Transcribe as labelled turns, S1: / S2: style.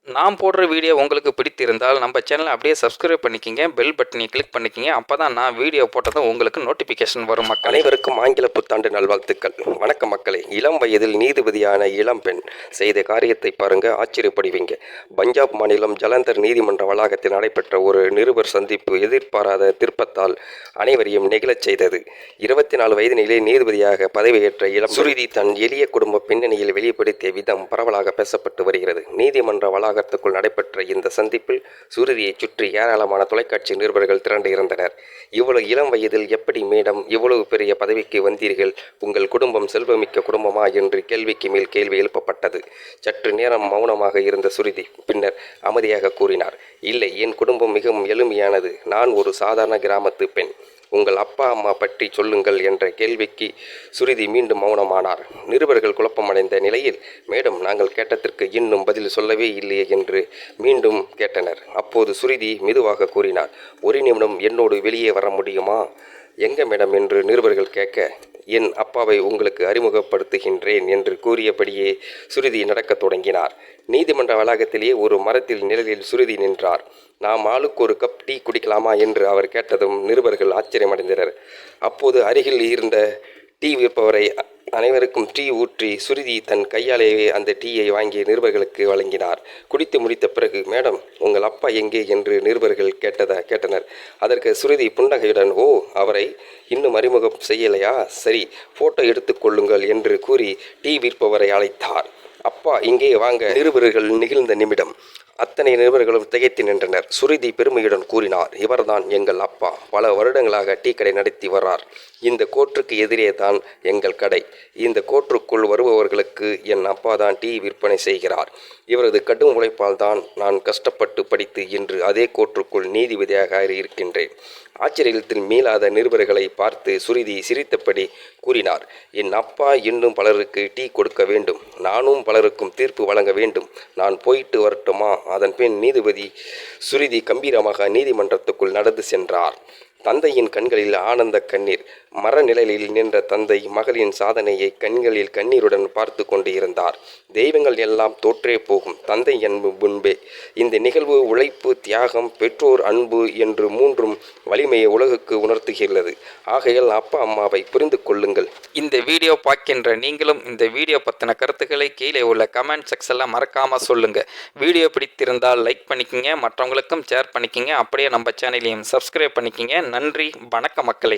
S1: நான் போடுற வீடியோ உங்களுக்கு பிடித்திருந்தால் நம்ம சேனலை அப்படியே சப்ஸ்கிரைப் பண்ணிக்கிங்க, பெல் பட்டனை கிளிக் பண்ணிக்கிங்க. அப்போ தான் நான் வீடியோ போட்டதும் உங்களுக்கு நோட்டிஃபிகேஷன் வரும்.
S2: அனைவருக்கும் ஆங்கில புத்தாண்டு நல்வாழ்த்துக்கள். வணக்கம் மக்களே. இளம் வயதில் நீதிபதியான இளம் பெண் செய்த காரியத்தை பாருங்க, ஆச்சரியப்படுவீங்க. பஞ்சாப் மாநிலம் ஜலந்தர் நீதிமன்ற வளாகத்தில் நடைபெற்ற ஒரு நிருபர் சந்திப்பு எதிர்பாராத திருப்பத்தால் அனைவரையும் நெகிழச் செய்தது. 24 வயதினிலே நீதிபதியாக பதவியேற்ற இளம் சுருதி தன் எளிய குடும்ப பின்னணியில் வெளிப்படுத்திய விதம் பரவலாக பேசப்பட்டு வருகிறது. நீதிமன்ற வளாகத்துக்குள் நடைபெற்ற இந்த சந்திப்பில் சுருதியை சுற்றி ஏராளமான தொலைக்காட்சி நிருபர்கள் திரண்டு இருந்தனர். இவ்வளவு இளம் வயதில் எப்படி மேடம் இவ்வளவு பெரிய பதவிக்கு வந்தீர்கள்? உங்கள் குடும்பம் செல்வமிக்க குடும்பமா என்று கேள்விக்கு மேல் கேள்வி எழுப்பப்பட்டது. சற்று நேரம் மௌனமாக இருந்த சுருதி பின்னர் அமைதியாக கூறினார், இல்லை, என் குடும்பம் மிகவும் எளிமையானது. நான் ஒரு சாதாரண கிராமத்து பெண். உங்கள் அப்பா அம்மா பற்றி சொல்லுங்கள் என்ற கேள்விக்கு சுருதி மீண்டும் மௌனமானார். நிருபர்கள் குழப்பமடைந்த நிலையில், மேடம், நாங்கள் கேட்டதற்கு இன்னும் பதில் சொல்லவே இல்லையே என்று மீண்டும் கேட்டனர். அப்போது சுருதி மெதுவாக கூறினார், ஒரு நிமிடம் என்னோடு வெளியே வர முடியுமா? எங்க மேடம் என்று நிருபர்கள் கேட்க, என் அப்பாவை உங்களுக்கு அறிமுகப்படுத்துகின்றேன் என்று கூறியபடியே சுருதி நடக்கத் தொடங்கினார். நீதிமன்ற வளாகத்திலேயே ஒரு மரத்தில் நிழலில் சுருதி நின்றார். நாம் ஆளுக்கு ஒரு கப் டீ குடிக்கலாமா என்று அவர் கேட்டதும் நிருபர்கள் ஆச்சரியமடைந்தனர். அப்போது அருகில் இருந்த டீ விற்பவரை அனைவருக்கும் டீ ஊற்றி சுருதி தன் கையாலேயே அந்த டீயை வாங்கி நிருபர்களுக்கு வழங்கினார். குடித்து முடித்த பிறகு, மேடம், உங்கள் அப்பா எங்கே என்று நிருபர்கள் கேட்டனர். அதற்கு சுருதி புன்னகையுடன், ஓ, அவரை இன்னும் அறிமுகம் செய்யலையா? சரி, போட்டோ எடுத்துக்கொள்ளுங்கள் என்று கூறி டீ விற்பவரை அழைத்தார். அப்பா இங்கே வாங்க. நிருபர்கள் நிகழ்ந்த நிமிடம் அத்தனை நிருபர்களும் திகைத்து நின்றனர். சுருதி பெருமையுடன் கூறினார், இவர்தான் எங்கள் அப்பா. பல வருடங்களாக டீ கடை நடத்தி வர்றார். இந்த கோர்ட்டுக்கு எதிரே தான் எங்கள் கடை. இந்த கோர்ட்டுக்குள் வருபவர்களுக்கு என் அப்பா தான் டீ விற்பனை செய்கிறார். இவரது கடும் உழைப்பால் தான் நான் கஷ்டப்பட்டு படித்து இன்று அதே கோர்ட்டுக்குள் நீதிபதியாக இருக்கின்றேன். ஆச்சரியத்தில் மீளாத நிருபர்களை பார்த்து சுருதி சிரித்தபடி கூறினார், என் அப்பா இன்னும் பலருக்கு டீ கொடுக்க வேண்டும். நானும் பலருக்கும் தீர்ப்பு வழங்க வேண்டும். நான் போயிட்டு வரட்டுமா? அதன் பின் நீதிபதி சுருதி கம்பீரமாக நீதிமன்றத்துக்குள் நடந்து சென்றார். தந்தையின் கண்களில் ஆனந்த கண்ணீர். மரநிழலில் நின்ற தந்தை மகளின் சாதனையை கண்களில் கண்ணீருடன் பார்த்து கொண்டு இருந்தார். தெய்வங்கள் எல்லாம் தோற்றே போகும் தந்தை அன்பு முன்பே. இந்த நிகழ்வு உழைப்பு, தியாகம், பெற்றோர் அன்பு என்று மூன்றும் வலிமையை உலகுக்கு உணர்த்துகிறது. ஆகையால் அப்பா அம்மாவை புரிந்து கொள்ளுங்கள்.
S1: இந்த வீடியோ பார்க்கின்ற நீங்களும் இந்த வீடியோ பற்றின கருத்துக்களை கீழே உள்ள கமெண்ட் செக்ஷனில் மறக்காமல் சொல்லுங்கள். வீடியோ பிடித்திருந்தால் லைக் பண்ணிக்கிங்க, மற்றவங்களுக்கும் ஷேர் பண்ணிக்கிங்க. அப்படியே நம்ம சேனலையும் சப்ஸ்கிரைப் பண்ணிக்கிங்க. நன்றி, வணக்கம் மக்களே.